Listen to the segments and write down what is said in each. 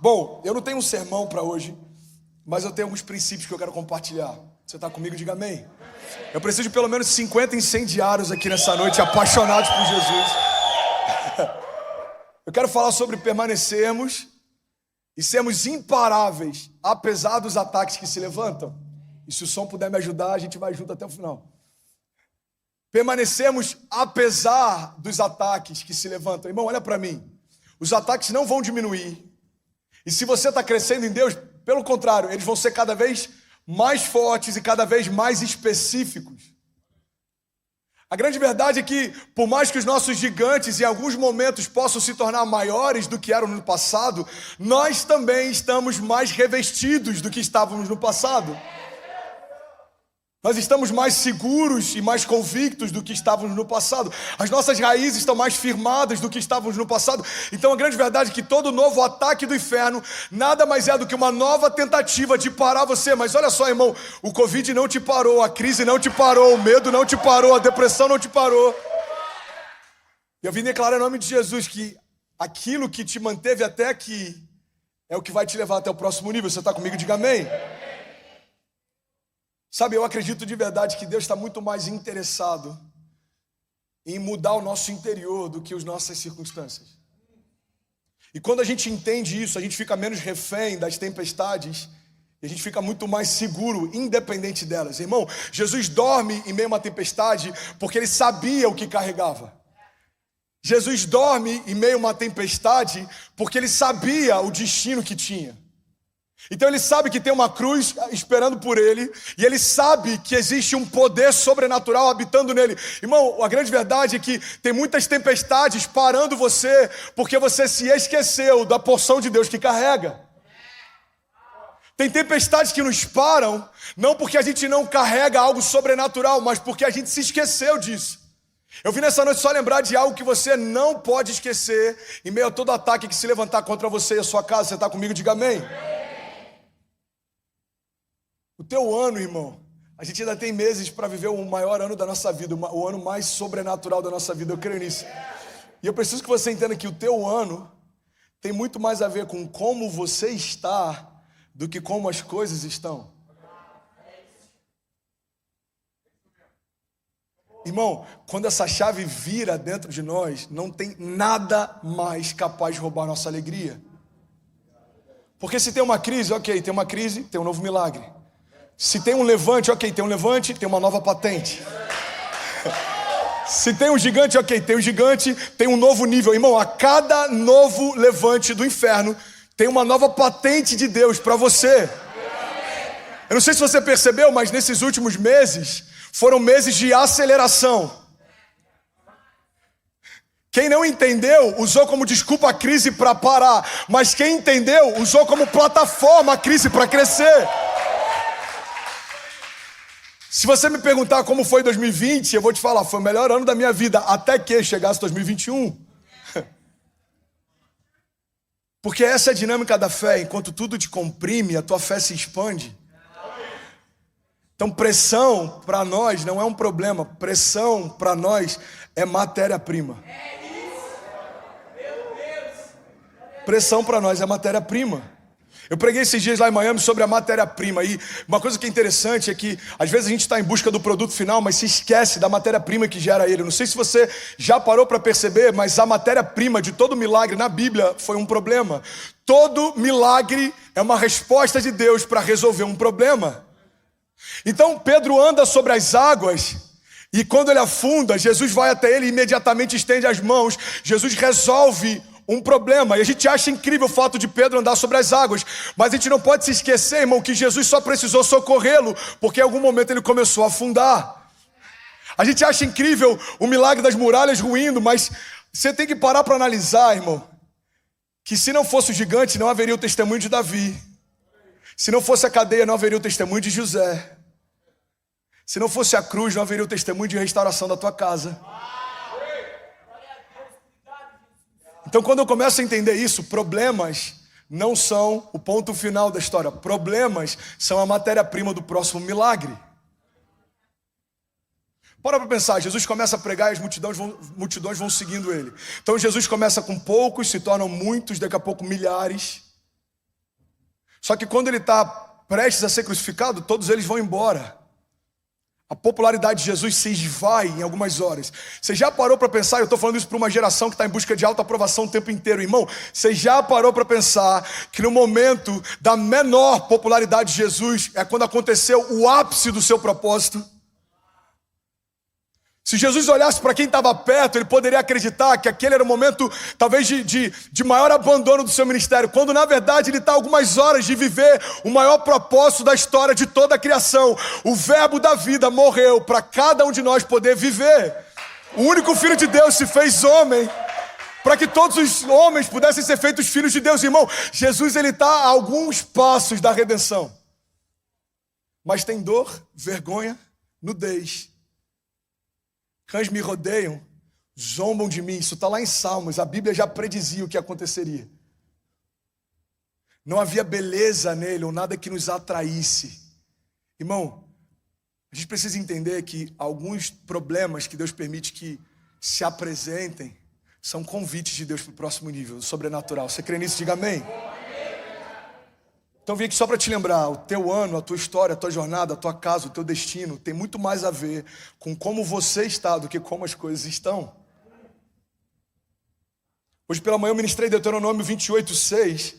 Bom, eu não tenho um sermão para hoje, mas eu tenho alguns princípios que eu quero compartilhar. Você está comigo? Diga amém. Eu preciso de pelo menos 50 incendiários aqui nessa noite, apaixonados por Jesus. Eu quero falar sobre permanecermos e sermos imparáveis, apesar dos ataques que se levantam. E se o som puder me ajudar, a gente vai junto até o final. Permanecemos apesar dos ataques que se levantam. Irmão, olha para mim. Os ataques não vão diminuir. E se você está crescendo em Deus, pelo contrário, eles vão ser cada vez mais fortes e cada vez mais específicos. A grande verdade é que, por mais que os nossos gigantes em alguns momentos possam se tornar maiores do que eram no passado, nós também estamos mais revestidos do que estávamos no passado. Nós estamos mais seguros e mais convictos do que estávamos no passado. As nossas raízes estão mais firmadas do que estávamos no passado. Então a grande verdade é que todo novo ataque do inferno nada mais é do que uma nova tentativa de parar você. Mas olha só, irmão, o Covid não te parou, a crise não te parou, o medo não te parou, a depressão não te parou. E eu vim declarar em nome de Jesus que aquilo que te manteve até aqui é o que vai te levar até o próximo nível. Você está comigo? Diga amém. Sabe, eu acredito de verdade que Deus está muito mais interessado em mudar o nosso interior do que as nossas circunstâncias. E quando a gente entende isso, a gente fica menos refém das tempestades e a gente fica muito mais seguro, independente delas. Irmão, Jesus dorme em meio a uma tempestade porque ele sabia o que carregava. Jesus dorme em meio a uma tempestade porque ele sabia o destino que tinha. Então ele sabe que tem uma cruz esperando por ele, e ele sabe que existe um poder sobrenatural habitando nele. Irmão, a grande verdade é que tem muitas tempestades parando você, porque você se esqueceu da porção de Deus que carrega. Tem tempestades que nos param, não porque a gente não carrega algo sobrenatural, mas porque a gente se esqueceu disso. Eu vim nessa noite só lembrar de algo que você não pode esquecer, em meio a todo ataque que se levantar contra você e a sua casa. Você está comigo? Diga amém. O teu ano, irmão, a gente ainda tem meses para viver o maior ano da nossa vida, o ano mais sobrenatural da nossa vida, eu creio nisso. E eu preciso que você entenda que o teu ano tem muito mais a ver com como você está do que como as coisas estão. Irmão, quando essa chave vira dentro de nós, não tem nada mais capaz de roubar nossa alegria. Porque se tem uma crise, ok, tem uma crise, tem um novo milagre. Se tem um levante, ok, tem um levante, tem uma nova patente. Se tem um gigante, ok, tem um gigante, tem um novo nível. Irmão, a cada novo levante do inferno, tem uma nova patente de Deus para você. Eu não sei se você percebeu, mas nesses últimos meses, foram meses de aceleração. Quem não entendeu, usou como desculpa a crise para parar. Mas quem entendeu, usou como plataforma a crise para crescer. Se você me perguntar como foi 2020, eu vou te falar, foi o melhor ano da minha vida, até que chegasse 2021. Porque essa é a dinâmica da fé, enquanto tudo te comprime, a tua fé se expande. Então pressão para nós não é um problema, pressão para nós é matéria-prima. Pressão para nós é matéria-prima. Eu preguei esses dias lá em Miami sobre a matéria-prima, e uma coisa que é interessante é que às vezes a gente está em busca do produto final, mas se esquece da matéria-prima que gera ele. Eu não sei se você já parou para perceber, mas a matéria-prima de todo milagre na Bíblia foi um problema. Todo milagre é uma resposta de Deus para resolver um problema. Então Pedro anda sobre as águas, e quando ele afunda, Jesus vai até ele e imediatamente estende as mãos. Jesus resolve um problema, e a gente acha incrível o fato de Pedro andar sobre as águas, mas a gente não pode se esquecer, irmão, que Jesus só precisou socorrê-lo, porque em algum momento ele começou a afundar. A gente acha incrível o milagre das muralhas ruindo, mas você tem que parar para analisar, irmão, que se não fosse o gigante, não haveria o testemunho de Davi. Se não fosse a cadeia, não haveria o testemunho de José. Se não fosse a cruz, não haveria o testemunho de restauração da tua casa. Então, quando eu começo a entender isso, problemas não são o ponto final da história. Problemas são a matéria-prima do próximo milagre. Para pensar, Jesus começa a pregar e as multidões vão seguindo ele. Então Jesus começa com poucos, se tornam muitos, daqui a pouco milhares. Só que quando ele está prestes a ser crucificado, todos eles vão embora. A popularidade de Jesus se esvai em algumas horas. Você já parou para pensar, eu estou falando isso para uma geração que está em busca de autoaprovação o tempo inteiro, irmão. Você já parou para pensar que no momento da menor popularidade de Jesus é quando aconteceu o ápice do seu propósito? Se Jesus olhasse para quem estava perto, ele poderia acreditar que aquele era o momento, talvez, de maior abandono do seu ministério, quando na verdade ele está a algumas horas de viver o maior propósito da história de toda a criação. O verbo da vida morreu para cada um de nós poder viver. O único Filho de Deus se fez homem para que todos os homens pudessem ser feitos filhos de Deus. Irmão, Jesus ele está a alguns passos da redenção. Mas tem dor, vergonha, nudez. Cães me rodeiam, zombam de mim. Isso está lá em Salmos. A Bíblia já predizia o que aconteceria. Não havia beleza nele ou nada que nos atraísse. Irmão, a gente precisa entender que alguns problemas que Deus permite que se apresentem são convites de Deus para o próximo nível, sobrenatural. Você crê nisso? Diga amém. Então vim aqui só para te lembrar, o teu ano, a tua história, a tua jornada, a tua casa, o teu destino tem muito mais a ver com como você está do que como as coisas estão. Hoje pela manhã eu ministrei Deuteronômio 28:6.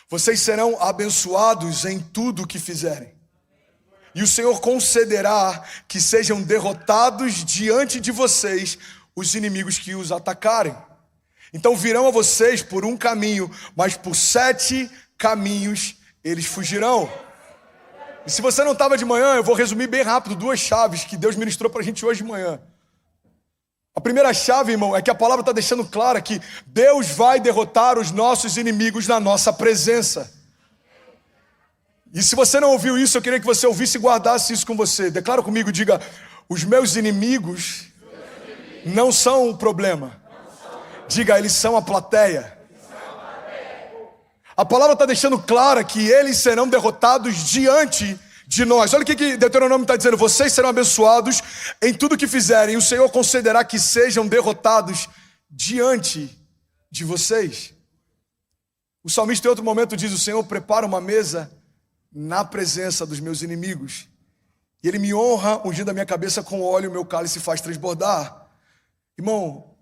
Vocês serão abençoados em tudo o que fizerem. E o Senhor concederá que sejam derrotados diante de vocês os inimigos que os atacarem. Então virão a vocês por um caminho, mas por 7 caminhos eles fugirão. E se você não estava de manhã, eu vou resumir bem rápido 2 chaves que Deus ministrou para a gente hoje de manhã. A primeira chave, irmão, é que a palavra está deixando clara que Deus vai derrotar os nossos inimigos na nossa presença. E se você não ouviu isso, eu queria que você ouvisse e guardasse isso com você. Declara comigo, diga: os meus inimigos não são o problema. Diga, eles são a plateia. A palavra está deixando clara que eles serão derrotados diante de nós. Olha o que Deuteronômio está dizendo: vocês serão abençoados em tudo que fizerem, e o Senhor concederá que sejam derrotados diante de vocês. O salmista em outro momento diz: o Senhor prepara uma mesa na presença dos meus inimigos, e Ele me honra ungindo a minha cabeça com óleo, o meu cálice faz transbordar. Irmão,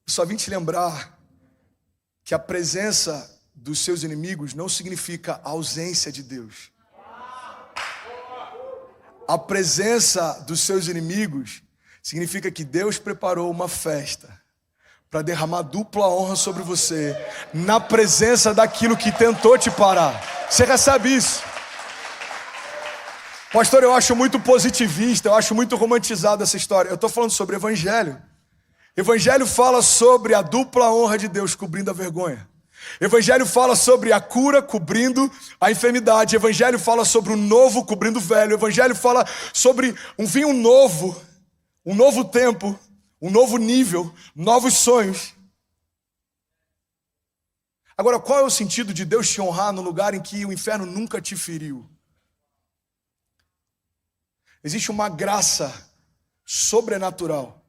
eu só vim te lembrar que a presença dos seus inimigos não significa a ausência de Deus. A presença dos seus inimigos significa que Deus preparou uma festa para derramar dupla honra sobre você na presença daquilo que tentou te parar. Você recebe isso? Pastor, eu acho muito positivista, eu acho muito romantizada essa história. Eu estou falando sobre evangelho. Evangelho fala sobre a dupla honra de Deus cobrindo a vergonha. Evangelho fala sobre a cura cobrindo a enfermidade. Evangelho fala sobre o novo cobrindo o velho. Evangelho fala sobre um vinho novo, um novo tempo, um novo nível, novos sonhos. Agora, qual é o sentido de Deus te honrar no lugar em que o inferno nunca te feriu? Existe uma graça sobrenatural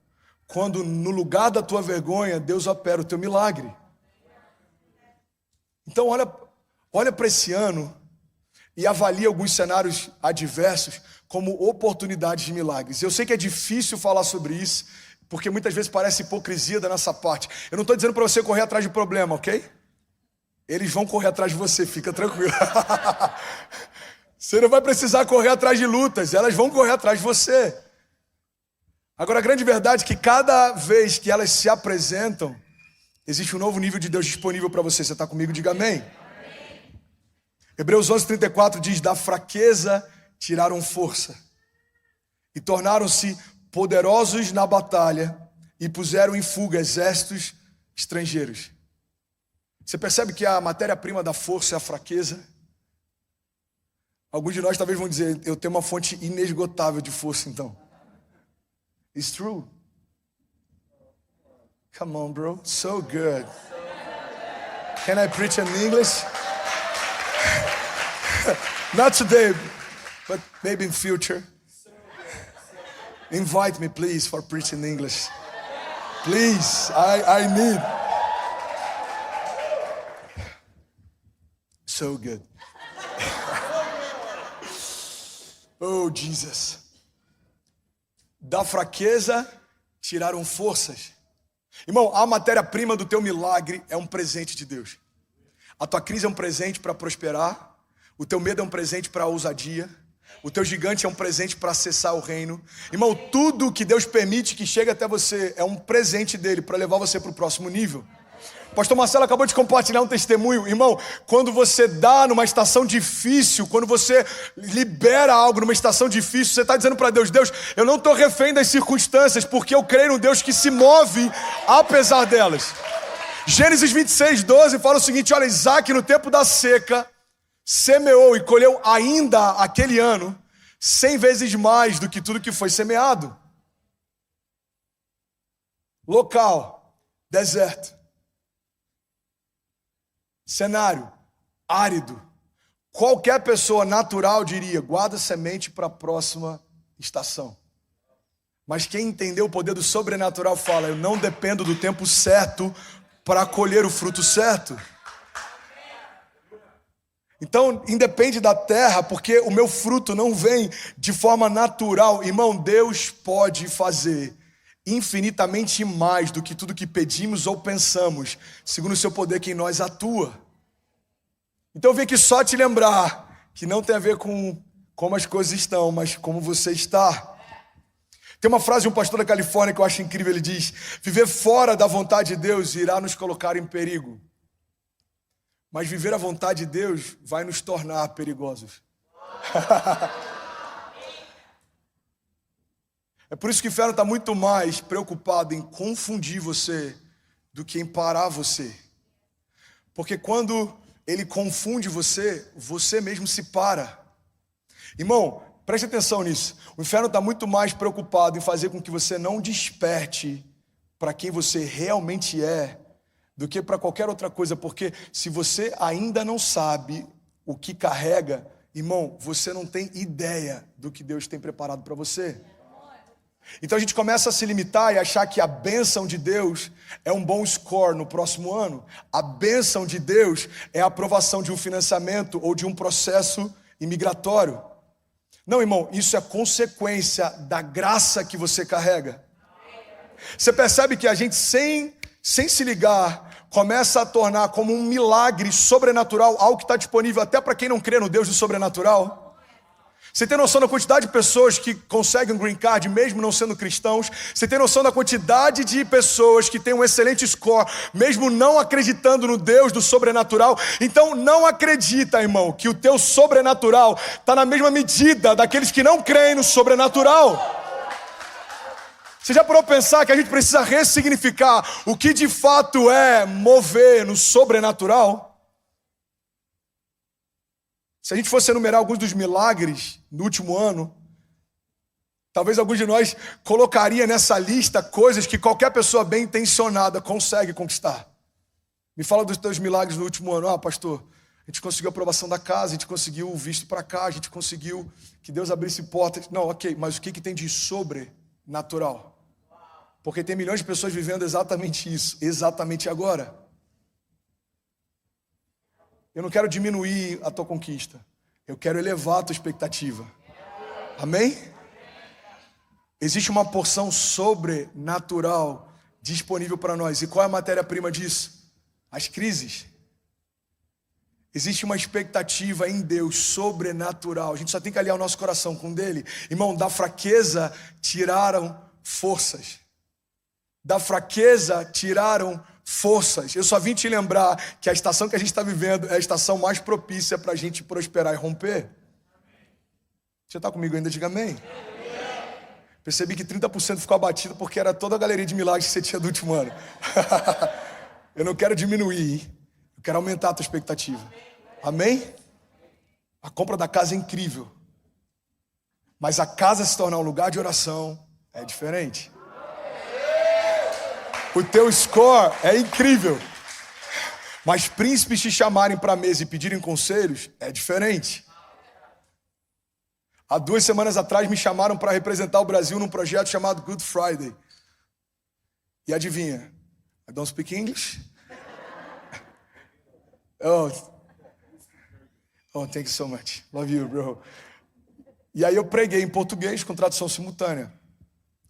quando no lugar da tua vergonha Deus opera o teu milagre. Então olha para esse ano e avalia alguns cenários adversos como oportunidades de milagres. Eu sei que é difícil falar sobre isso, porque muitas vezes parece hipocrisia da nossa parte. Eu não estou dizendo para você correr atrás de problema, ok? Eles vão correr atrás de você, fica tranquilo. Você não vai precisar correr atrás de lutas, elas vão correr atrás de você. Agora, a grande verdade é que cada vez que elas se apresentam, existe um novo nível de Deus disponível para você. Você está comigo? Diga amém. Hebreus 11:34 diz: da fraqueza tiraram força e tornaram-se poderosos na batalha e puseram em fuga exércitos estrangeiros. Você percebe que a matéria-prima da força é a fraqueza? Alguns de nós talvez vão dizer: eu tenho uma fonte inesgotável de força, então. It's true. Come on, bro. So good. Can I preach in English? Not today, but maybe in future. Invite me, please, for preaching in English. Please, I need. So good. Oh, Jesus. Da fraqueza tiraram forças. Irmão, a matéria-prima do teu milagre é um presente de Deus. A tua crise é um presente para prosperar. O teu medo é um presente para a ousadia. O teu gigante é um presente para acessar o reino. Irmão, tudo que Deus permite que chegue até você é um presente dele para levar você para o próximo nível. O pastor Marcelo acabou de compartilhar um testemunho. Irmão, quando você dá numa estação difícil, quando você libera algo numa estação difícil, você está dizendo para Deus, Deus, eu não estou refém das circunstâncias, porque eu creio num Deus que se move apesar delas. Gênesis 26:12 fala o seguinte, olha, Isaac no tempo da seca, semeou e colheu ainda aquele ano 100 vezes mais do que tudo que foi semeado. Local, deserto. Cenário, árido. Qualquer pessoa natural diria, guarda semente para a próxima estação. Mas quem entendeu o poder do sobrenatural fala, eu não dependo do tempo certo para colher o fruto certo. Então, independe da terra, porque o meu fruto não vem de forma natural. Irmão, Deus pode fazer infinitamente mais do que tudo que pedimos ou pensamos, segundo o seu poder que em nós atua. Então eu vim aqui só te lembrar que não tem a ver com como as coisas estão, mas como você está. Tem uma frase de um pastor da Califórnia que eu acho incrível, ele diz, viver fora da vontade de Deus irá nos colocar em perigo, mas viver a vontade de Deus vai nos tornar perigosos. É por isso que o inferno está muito mais preocupado em confundir você do que em parar você. Porque quando ele confunde você, você mesmo se para. Irmão, preste atenção nisso. O inferno está muito mais preocupado em fazer com que você não desperte para quem você realmente é do que para qualquer outra coisa. Porque se você ainda não sabe o que carrega, irmão, você não tem ideia do que Deus tem preparado para você. Então a gente começa a se limitar e achar que a bênção de Deus é um bom score no próximo ano. A bênção de Deus é a aprovação de um financiamento ou de um processo imigratório. Não, irmão, isso é consequência da graça que você carrega. Você percebe que a gente, sem se ligar, começa a tornar como um milagre sobrenatural algo que está disponível até para quem não crê no Deus do sobrenatural. Você tem noção da quantidade de pessoas que conseguem um green card mesmo não sendo cristãos? Você tem noção da quantidade de pessoas que têm um excelente score mesmo não acreditando no Deus do sobrenatural? Então não acredita, irmão, que o teu sobrenatural está na mesma medida daqueles que não creem no sobrenatural. Você já parou para pensar que a gente precisa ressignificar o que de fato é mover no sobrenatural? Se a gente fosse enumerar alguns dos milagres no último ano, talvez alguns de nós colocaria nessa lista coisas que qualquer pessoa bem intencionada consegue conquistar. Me fala dos teus milagres no último ano. Ah, pastor, a gente conseguiu a aprovação da casa, a gente conseguiu o visto para cá, a gente conseguiu que Deus abrisse portas. Não, ok, mas o que tem de sobrenatural? Porque tem milhões de pessoas vivendo exatamente isso, exatamente agora. Eu não quero diminuir a tua conquista. Eu quero elevar a tua expectativa. Amém? Existe uma porção sobrenatural disponível para nós. E qual é a matéria-prima disso? As crises. Existe uma expectativa em Deus sobrenatural. A gente só tem que alinhar o nosso coração com dele. Irmão, da fraqueza tiraram forças. Da fraqueza tiraram forças. Eu só vim te lembrar que a estação que a gente está vivendo é a estação mais propícia para a gente prosperar e romper. Você está comigo ainda? Diga amém. Percebi que 30% ficou abatido porque era toda a galeria de milagres que você tinha do último ano. Eu não quero diminuir, eu quero aumentar a tua expectativa. Amém? A compra da casa é incrível, mas a casa se tornar um lugar de oração é diferente. O teu score é incrível, mas príncipes te chamarem para a mesa e pedirem conselhos é diferente. Há 2 semanas atrás me chamaram para representar o Brasil num projeto chamado Good Friday. E adivinha? I don't speak English. Oh, thank you so much. Love you, bro. E aí eu preguei em português com tradução simultânea.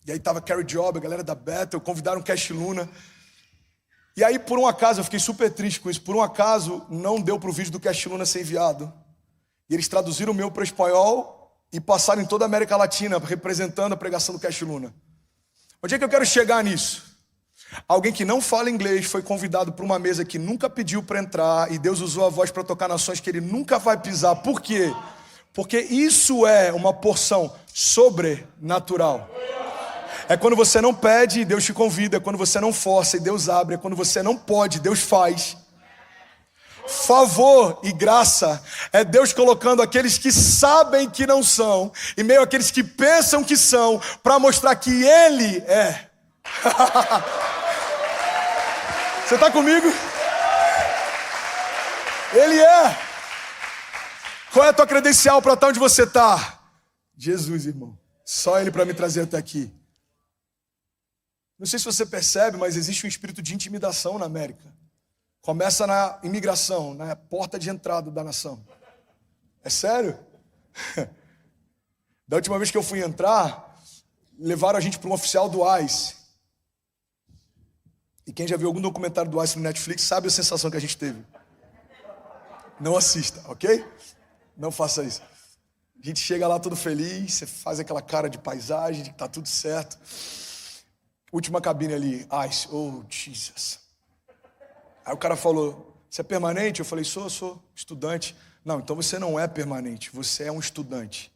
E aí tava Carrie Job, a galera da Bethel, convidaram Cash Luna. E aí, por um acaso, eu fiquei super triste com isso. Por um acaso, não deu pro vídeo do Cash Luna ser enviado. E eles traduziram o meu para espanhol e passaram em toda a América Latina, representando a pregação do Cash Luna. Onde é que eu quero chegar nisso? Alguém que não fala inglês foi convidado para uma mesa que nunca pediu para entrar e Deus usou a voz para tocar nações que ele nunca vai pisar. Por quê? Porque isso é uma porção sobrenatural. É quando você não pede e Deus te convida, é quando você não força e Deus abre, é quando você não pode, Deus faz. Favor e graça é Deus colocando aqueles que sabem que não são e meio aqueles que pensam que são para mostrar que Ele é. Você está comigo? Ele é. Qual é a tua credencial para estar onde você está? Jesus, irmão. Só Ele para me trazer até aqui. Não sei se você percebe, mas existe um espírito de intimidação na América. Começa na imigração, na porta de entrada da nação. É sério? Da última vez que eu fui entrar, levaram a gente para um oficial do ICE. E quem já viu algum documentário do ICE no Netflix sabe a sensação que a gente teve. Não assista, ok? Não faça isso. A gente chega lá todo feliz, você faz aquela cara de paisagem, de que tá tudo certo. Última cabine ali, ICE, oh Jesus. Aí o cara falou, você é permanente? Eu falei, sou estudante. Não, então você não é permanente, você é um estudante.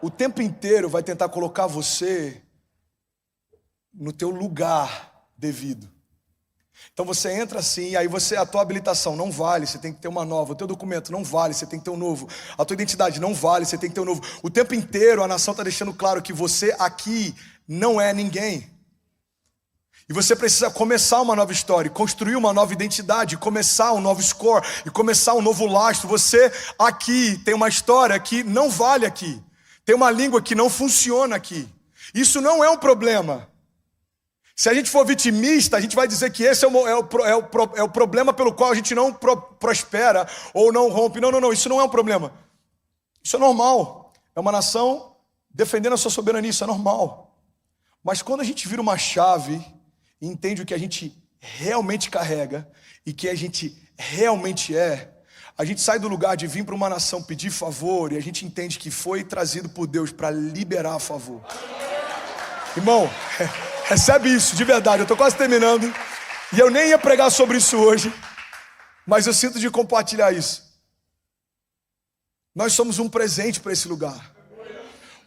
O tempo inteiro vai tentar colocar você no teu lugar devido. Então você entra assim, aí a tua habilitação não vale, você tem que ter uma nova. O teu documento não vale, você tem que ter um novo. A tua identidade não vale, você tem que ter um novo. O tempo inteiro a nação está deixando claro que você aqui não é ninguém. E você precisa começar uma nova história, construir uma nova identidade, começar um novo score e começar um novo lastro. Você aqui tem uma história que não vale aqui. Tem uma língua que não funciona aqui. Isso não é um problema. Se a gente for vitimista, a gente vai dizer que esse é o problema pelo qual a gente não prospera ou não rompe. Não, isso não é um problema. Isso é normal. É uma nação defendendo a sua soberania, isso é normal. Mas quando a gente vira uma chave e entende o que a gente realmente carrega e que a gente realmente é, a gente sai do lugar de vir para uma nação pedir favor e a gente entende que foi trazido por Deus para liberar favor. Irmão, recebe isso, de verdade. Eu estou quase terminando e eu nem ia pregar sobre isso hoje, mas eu sinto de compartilhar isso. Nós somos um presente para esse lugar.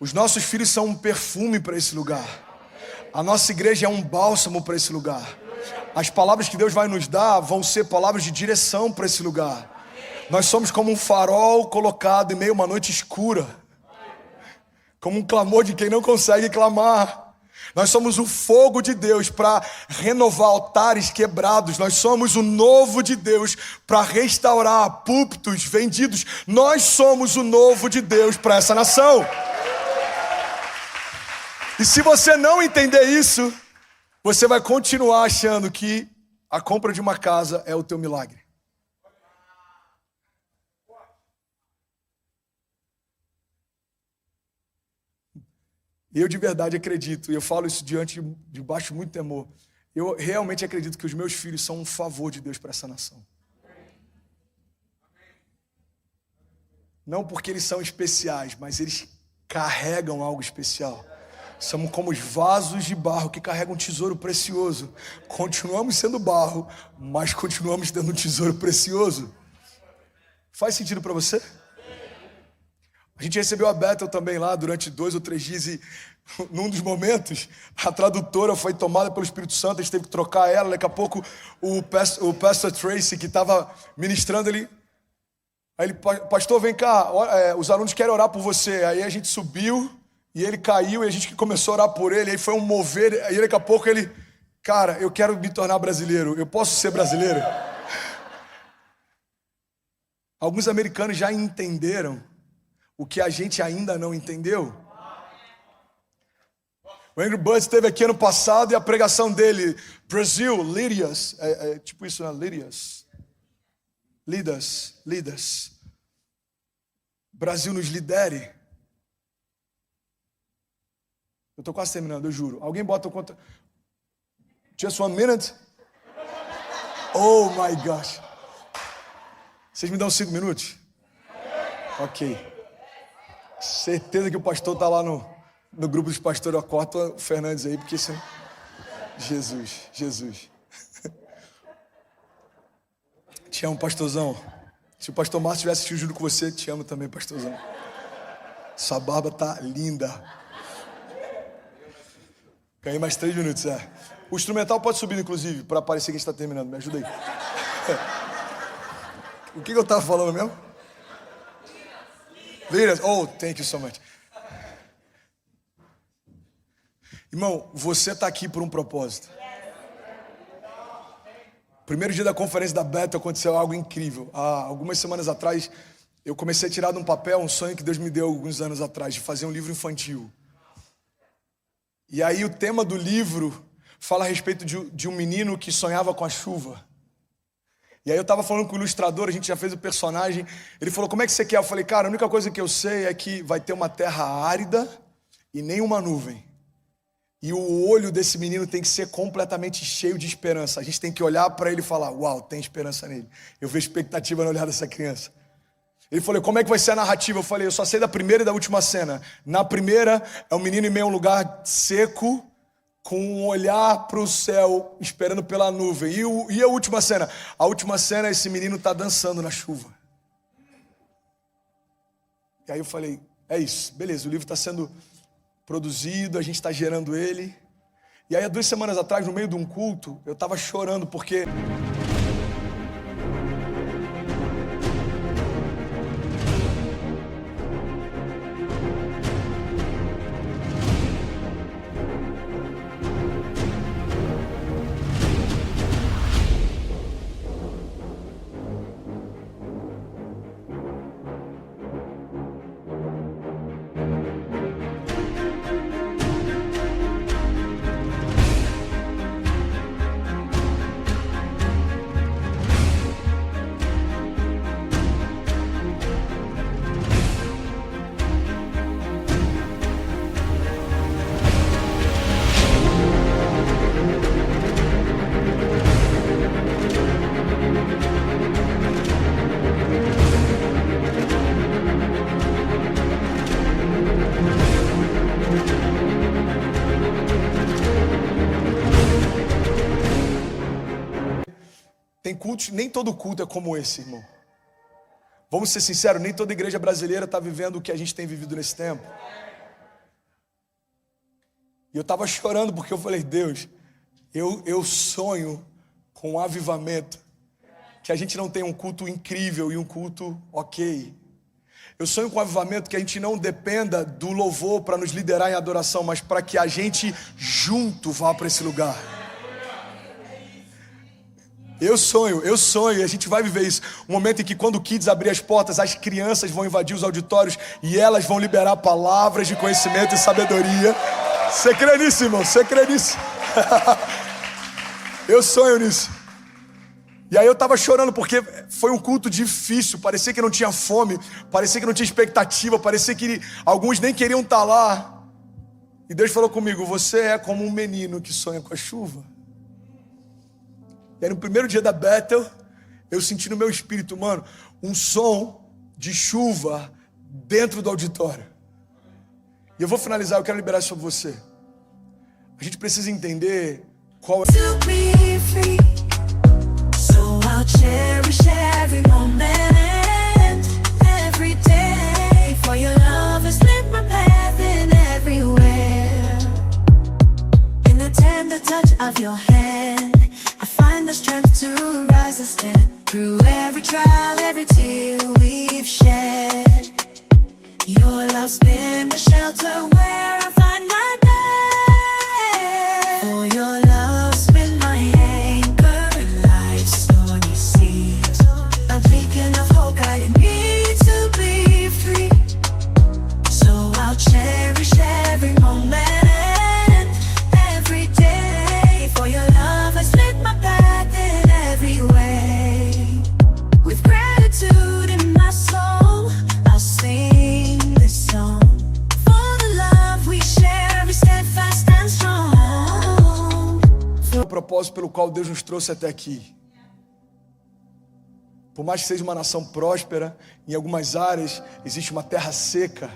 Os nossos filhos são um perfume para esse lugar. A nossa igreja é um bálsamo para esse lugar. As palavras que Deus vai nos dar vão ser palavras de direção para esse lugar. Nós somos como um farol colocado em meio a uma noite escura. Como um clamor de quem não consegue clamar. Nós somos o fogo de Deus para renovar altares quebrados. Nós somos o novo de Deus para restaurar púlpitos vendidos. Nós somos o novo de Deus para essa nação. E se você não entender isso, você vai continuar achando que a compra de uma casa é o teu milagre. Eu de verdade acredito, e eu falo isso debaixo de muito temor, eu realmente acredito que os meus filhos são um favor de Deus para essa nação. Não porque eles são especiais, mas eles carregam algo especial. Somos como os vasos de barro que carregam um tesouro precioso. Continuamos sendo barro, mas continuamos tendo um tesouro precioso. Faz sentido para você? A gente recebeu a Bethel também lá durante 2 ou 3 dias e num dos momentos a tradutora foi tomada pelo Espírito Santo, a gente teve que trocar ela. Daqui a pouco o pastor Tracy, que estava ministrando, aí ele, pastor, vem cá, os alunos querem orar por você. Aí a gente subiu e ele caiu e a gente começou a orar por ele. Aí foi um mover, aí daqui a pouco ele, cara, eu quero me tornar brasileiro, eu posso ser brasileiro? Alguns americanos já entenderam o que a gente ainda não entendeu. O Andrew Bud esteve aqui ano passado e a pregação dele, Brasil, Lydias, tipo isso, né? Lydias. Leaders. Brasil nos lidere. Eu tô quase terminando, eu juro. Alguém bota o conta. Just 1 minute? Oh my gosh. Vocês me dão 5 minutos? Ok. Certeza que o pastor tá lá no grupo dos pastores. Corta o Fernandes aí, porque senão... Jesus. Te amo, pastorzão. Se o pastor Márcio tivesse assistido junto com você, te amo também, pastorzão. Sua barba tá linda. Ganhei mais 3 minutos, O instrumental pode subir, inclusive, para parecer que a gente está terminando. Me ajuda aí. O que eu estava falando mesmo? Leaders. Oh, thank you so much. Irmão, você está aqui por um propósito. Primeiro dia da conferência da Bethel aconteceu algo incrível. Há algumas semanas atrás, eu comecei a tirar de um papel um sonho que Deus me deu alguns anos atrás, de fazer um livro infantil. E aí o tema do livro fala a respeito de um menino que sonhava com a chuva. E aí eu estava falando com o ilustrador, a gente já fez o personagem. Ele falou, como é que você quer? Eu falei, cara, a única coisa que eu sei é que vai ter uma terra árida e nenhuma nuvem. E o olho desse menino tem que ser completamente cheio de esperança. A gente tem que olhar para ele e falar, uau, tem esperança nele. Eu vejo expectativa no olhar dessa criança. Ele falou, como é que vai ser a narrativa? Eu falei, eu só sei da primeira e da última cena. Na primeira, é um menino em meio a um lugar seco, com um olhar para o céu, esperando pela nuvem. E a última cena? A última cena, esse menino está dançando na chuva. E aí eu falei, é isso, beleza, o livro está sendo produzido, a gente está gerando ele. E aí há 2 semanas atrás, no meio de um culto, eu estava chorando porque... Tem cultos, nem todo culto é como esse, irmão. Vamos ser sinceros, nem toda igreja brasileira está vivendo o que a gente tem vivido nesse tempo. E eu estava chorando porque eu falei, Deus, eu sonho com um avivamento. Que a gente não tenha um culto incrível e um culto ok. Eu sonho com um avivamento que a gente não dependa do louvor para nos liderar em adoração, mas para que a gente junto vá para esse lugar. Eu sonho, e a gente vai viver isso. Um momento em que quando o Kids abrir as portas, as crianças vão invadir os auditórios e elas vão liberar palavras de conhecimento e sabedoria. Você crê nisso, irmão? Você crê nisso? Eu sonho nisso. E aí eu tava chorando porque foi um culto difícil, parecia que não tinha fome, parecia que não tinha expectativa, parecia que alguns nem queriam estar lá. E Deus falou comigo, você é como um menino que sonha com a chuva. E aí no primeiro dia da Bethel, eu senti no meu espírito, mano, um som de chuva dentro do auditório. E eu vou finalizar, eu quero liberar isso sobre você. A gente precisa entender qual é... I'll cherish every moment, every day. For your love has lit my path in everywhere. In the tender touch of your hand, I find the strength to rise and stand. Through every trial, every tear we've shed, your love's been the shelter where I find my bed. For your love's been my anchor, life's stormy seas, a beacon of hope guiding me to be free. So I'll cherish every moment, every day. For your love has lit my path in every way. With grace propósito pelo qual Deus nos trouxe até aqui. Por mais que seja uma nação próspera, em algumas áreas existe uma terra seca.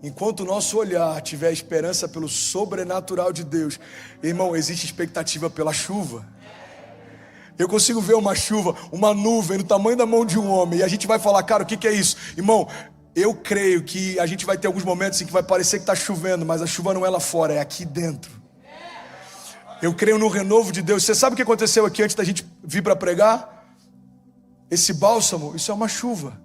Enquanto o nosso olhar tiver esperança pelo sobrenatural de Deus, irmão, existe expectativa pela chuva. Eu consigo ver uma chuva, uma nuvem do tamanho da mão de um homem, e a gente vai falar, cara, o que é isso? Irmão, eu creio que a gente vai ter alguns momentos em que vai parecer que está chovendo, mas a chuva não é lá fora, é aqui dentro. Eu creio no renovo de Deus. Você sabe o que aconteceu aqui antes da gente vir para pregar? Esse bálsamo, isso é uma chuva.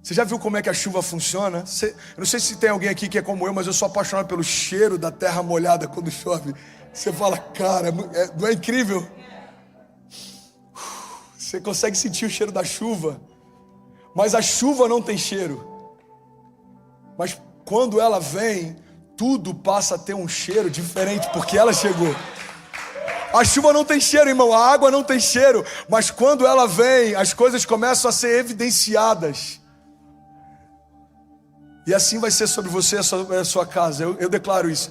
Você já viu como é que a chuva funciona? Eu não sei se tem alguém aqui que é como eu, mas eu sou apaixonado pelo cheiro da terra molhada quando chove. Você fala, cara, não é incrível? Você consegue sentir o cheiro da chuva, mas a chuva não tem cheiro. Mas quando ela vem, tudo passa a ter um cheiro diferente, porque ela chegou. A chuva não tem cheiro, irmão, a água não tem cheiro, mas quando ela vem, as coisas começam a ser evidenciadas. E assim vai ser sobre você e a sua casa, eu declaro isso.